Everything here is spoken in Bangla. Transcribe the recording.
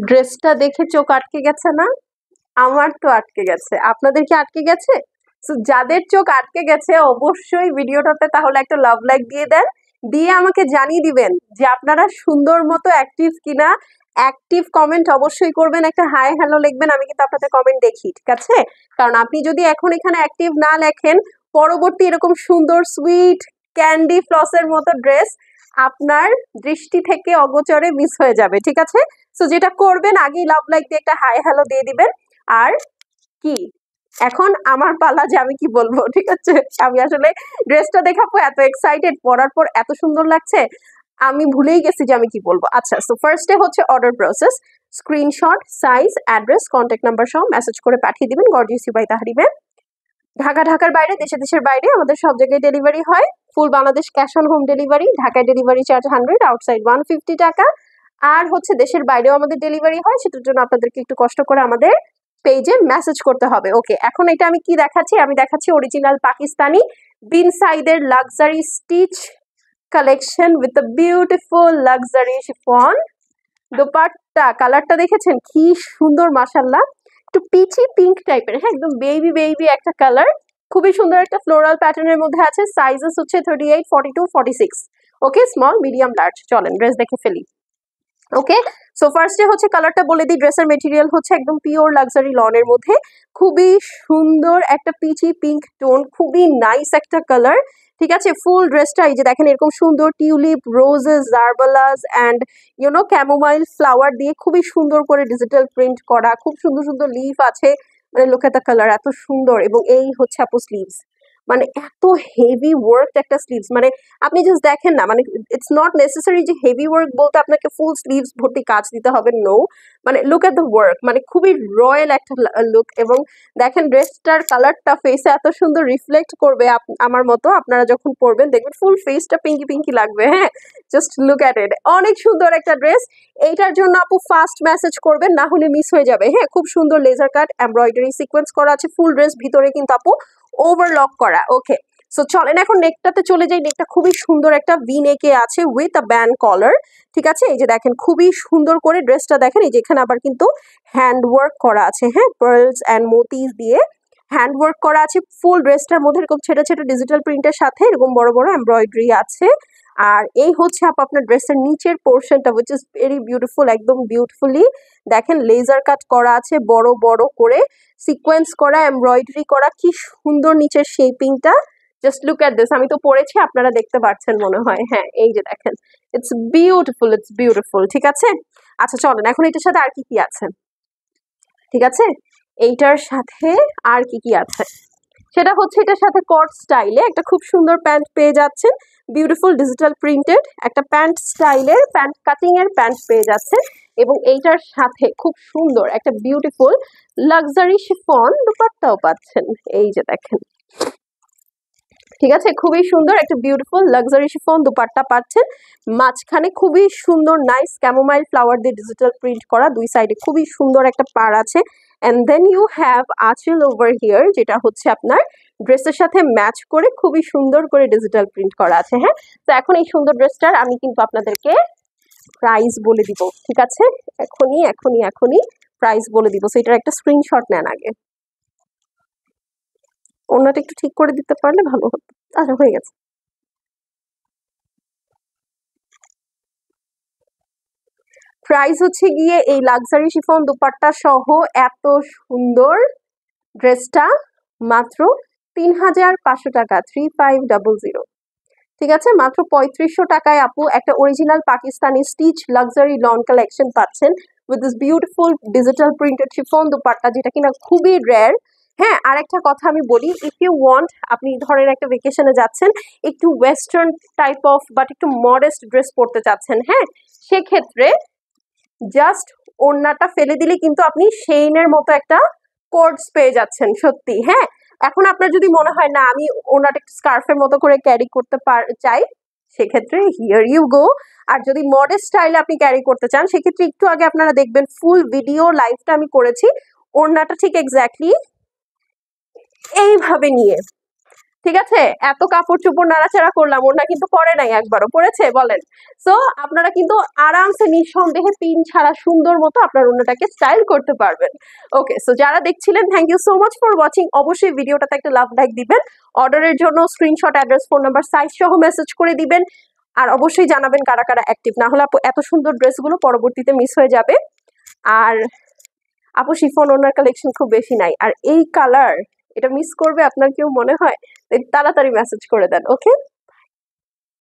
ড্রেসটা দেখে চোখ আটকে গেছে না? আমার তো আটকে গেছে। আপনাদের কি আটকে গেছে? সো যাদের চোখ আটকে গেছে অবশ্যই ভিডিওটাতে তাহলে একটা লাভ লাইক দিয়ে দেন। দিয়ে আমাকে জানিয়ে দিবেন যে আপনারা সুন্দর মতো অ্যাক্টিভ কিনা। অ্যাক্টিভ কমেন্ট অবশ্যই করবেন, একটা হাই হ্যালো লিখবেন, আমি কিন্তু আপনাদের কমেন্ট দেখি, ঠিক আছে? কারণ আপনি যদি এখন এখানে অ্যাক্টিভ না লেখেন, পরবর্তী এরকম সুন্দর সুইট ক্যান্ডি ফ্লসের মতো ড্রেস আপনার দৃষ্টি থেকে অগোচরে মিস হয়ে যাবে, ঠিক আছে? সো যেটা করবেন আগেই লাভ লাইক দিয়ে একটা হাই হ্যালো দিয়ে দিবেন। আর কি এখন আমার পালা যে আমি কি বলবো, ঠিক আছে? আমি আসলে ড্রেসটা দেখাবো, এত এক্সাইটেড, পরার পর এত সুন্দর লাগছে আমি ভুলেই গেছি যে আমি কি বলবো। আচ্ছা, সো ফার্স্টে হচ্ছে order process. Screenshot, size, address, contact number সহ মেসেজ করে পাঠিয়ে দিবেন গর্জিয়াস বাই তাহরিমে। ঢাকার বাইরে, দেশের বাইরে আমাদের সব জায়গায় ডেলিভারি হয়। Full Bangladesh cash on home delivery. ঢাকায় ডেলিভারি চার্জ 100, আউটসাইড 150 টাকা। আর হচ্ছে দেশের বাইরেও আমাদের ডেলিভারি হয়, সেটার জন্য আপনাদেরকে একটু কষ্ট করে আমাদের পেজে মেসেজ করতে হবে। ওকে, এখন এটা আমি কি দেখাচ্ছি? আমি দেখাচ্ছি অরিজিনাল পাকিস্তানি বিন সাইদের luxury stitch collection with a beautiful luxury chiffon dupatta. কালারটা দেখেছেন কি সুন্দর, মাশাল্লাহ। একটু পিচি পিঙ্ক টাইপের, হ্যাঁ, একদম বেবি বেবি একটা কালার। খুবই সুন্দর একটা ফ্লোরাল প্যাটার্নের মধ্যে আছে। সাইজেস হচ্ছে 38, 42, 46। ওকে, স্মল, মিডিয়াম, লার্জ। চলেন ড্রেস দেখে ফেলি। ওকে, সো ফার্স্টে হচ্ছে কালারটা বলে দিই। ড্রেসের মেটেরিয়াল হচ্ছে একদম পিওর লাক্সারি লনের মধ্যে, খুবই সুন্দর একটা পিচি পিঙ্ক টোন, খুবই নাইস একটা কালার, ঠিক আছে? ফুল ড্রেসটা এই যে দেখেন এরকম সুন্দর tulip, roses, gerberas and chamomile flower দিয়ে খুবই সুন্দর করে ডিজিটাল প্রিন্ট করা, খুব সুন্দর সুন্দর লিফ আছে। মানে লুক এট দ্য কালার, এত সুন্দর। এবং এই হচ্ছে আপু স্লিভস, মানে এত হেভি ওয়ার্ক একটা স্লিভস, মানে আপনি জাস্ট দেখেন না, মানে ইটস নট নেসেসারি যে হেভি ওয়ার্ক বলতে আপনাকে ফুল স্লিভস ভর্তি কাজ দিতে হবে, নো। মানে লুক এট দ্য ওয়ার্ক, মানে খুবই রয়্যাল একটা লুক। এবং দেখেন ড্রেসটার কালারটা ফেসে এত সুন্দর রিফ্লেক্ট করবে, আমার মতো আপনারা যখন পরবেন দেখবেন ফুল ফেসটা পিঙ্কি পিঙ্কি লাগবে, হ্যাঁ। জাস্ট লুক এট ইট, অনেক সুন্দর একটা ড্রেস। এইটার জন্য আপু ফাস্ট মেসেজ করবেন, না হলে মিস হয়ে যাবে, হ্যাঁ। খুব সুন্দর লেজার কাট এমব্রয়ডারি সিকোয়েন্স করা আছে ফুল ড্রেস ভিতরে কিন্তু আপু ওভারলক করা। ওকে, সো চলেন এখন নেকটাতে চলে যাই। নেকটা খুবই সুন্দর একটা ভি নেকে আছে উইথ আ ব্যান্ড কলার, ঠিক আছে? এই যে দেখেন খুবই সুন্দর করে ড্রেসটা দেখেন, এই যে এখানে আবার কিন্তু হ্যান্ড ওয়ার্ক করা আছে, হ্যাঁ, পার্লস অ্যান্ড মোতিস দিয়ে হ্যান্ড ওয়ার্ক করা আছে। ফুল ড্রেসটার মধ্যে এরকম ছোট ছোট ডিজিটাল প্রিন্টের সাথে এরকম বড় বড় এমব্রয়ডারি আছে। আর এই হচ্ছে আপনার ড্রেসের নিচের পোর্শনটা উইচ ইজ ভেরি বিউটিফুল, একদম বিউটিফুলি দেখেন লেজার কাট করা আছে, বড় বড় করে সিকোয়েন্স করা, এমব্রয়ডারি করা, কি সুন্দর নিচের শেপিংটা। জাস্ট লুক এট দিস, আমি তো পড়েছি, আপনারা দেখতে পাচ্ছেন মনে হয়, হ্যাঁ। এই যে দেখেন, ইটস বিউটিফুল, ইটস বিউটিফুল, ঠিক আছে? আচ্ছা চলেন এখন এটার সাথে আর কি কি আছে, ঠিক আছে? এইটার সাথে আর কি কি আছে সেটা হচ্ছে, এটার সাথে কট স্টাইলে একটা খুব সুন্দর প্যান্ট পেয়ে যাচ্ছেন, বিউটিফুল ডিজিটাল প্রিন্টেড একটা প্যান্ট স্টাইলের, প্যান্ট কাটিং এর প্যান্ট পেয়ে যাচ্ছেন। এবং এইটার সাথে খুব সুন্দর একটা বিউটিফুল লাক্সারি শিফন দুপাট্টাও পাচ্ছেন, এই যে দেখেন, ঠিক আছে? খুবই সুন্দর একটা বিউটিফুল লাক্সারি শিফন দুপাট্টা পাচ্ছেন। মাঝখানে খুবই সুন্দর নাইস ক্যামোমাইল ফ্লাওয়ার দিয়ে ডিজিটাল প্রিন্ট করা, দুই সাইডে খুবই সুন্দর একটা পাড় আছে। অ্যান্ড দেন ইউ হ্যাভ আঁচল ওভার হিয়ার, যেটা হচ্ছে আপনার ড্রেসের সাথে ম্যাচ করে খুবই সুন্দর করে ডিজিটাল প্রিন্ট করা আছে, হ্যাঁ। তো এখন এই সুন্দর ড্রেসটার আমি কিন্তু আপনাদেরকে প্রাইস বলে দিব, ঠিক আছে? এখনই এখনই এখনই প্রাইস বলে দিব। সো এটার একটা স্ক্রিনশট নেন আগে। ওনাটা একটু ঠিক করে দিতে পারলে ভালো হতো। আচ্ছা, হয়ে গেছে। প্রাইস হচ্ছে গিয়ে এই লাক্সারি শিফন দুপাট্টা সহ এত সুন্দর ড্রেসটা মাত্র ৩,৫০০ টাকা, 3500, ঠিক আছে? মাত্র ৩৫০০ টাকায় আপু একটা original Pakistani stitch luxury lawn collection পাচ্ছেন with this beautiful digital printed chiffon dupatta, যেটা কিনা খুবই রেয়ার। হ্যাঁ, আর একটা কথা আমি বলি, ইফ ইউ ওয়ান্ট, আপনি ধরেন একটা ভেকেশনে যাচ্ছেন, একটু ওয়েস্টার্ন টাইপ অফ বাট একটু মডেস্ট ড্রেস পরতে চাচ্ছেন, হ্যাঁ, সেক্ষেত্রে জাস্ট ওড়নাটা ফেলে দিলে কিন্তু আপনি সেইনের মতো একটা কোডস পেয়ে যাচ্ছেন, সত্যি, হ্যাঁ। এখন আপনার যদি মনে হয় না আমি ওড়নাটা একটু স্কার্ফের মতো করে ক্যারি করতে চাই, সেক্ষেত্রে হিয়ার ইউ গো। আর যদি মডেস্ট স্টাইলে আপনি ক্যারি করতে চান, সেক্ষেত্রে একটু আগে আপনারা দেখবেন ফুল ভিডিও লাইভটা আমি করেছি, ওড়নাটা ঠিক এক্স্যাক্টলি এইভাবে নিয়ে ঠিক আছে, এত কাপড় চোপড় নাড়াচাড়া করলাম, ওটা কিন্তু পরে নাই, একবারও পড়েছে বলেন। সো আপনারা কিন্তু আরামসে নিঃসন্দেহে পিন ছাড়া সুন্দর মতো আপনার ওড়নাটাকে স্টাইল করতে পারবেন। ওকে, সো যারা দেখছিলেন thank you so much for watching. অবশ্যই ভিডিওটাতে একটা লাভ লাইক দিবেন, অর্ডারের জন্য screenshot, address, phone number, size সহ মেসেজ করে দিবেন। আর অবশ্যই জানাবেন কারা কারা অ্যাক্টিভ, না হলে আপু এত সুন্দর ড্রেসগুলো পরবর্তীতে মিস হয়ে যাবে। আর আপু শিফন ওনার কালেকশন খুব বেশি নাই, আর এই কালার এটা মিস করবে আপনার কেউ মনে হয়, তাড়াতাড়ি মেসেজ করে দেন। ওকে।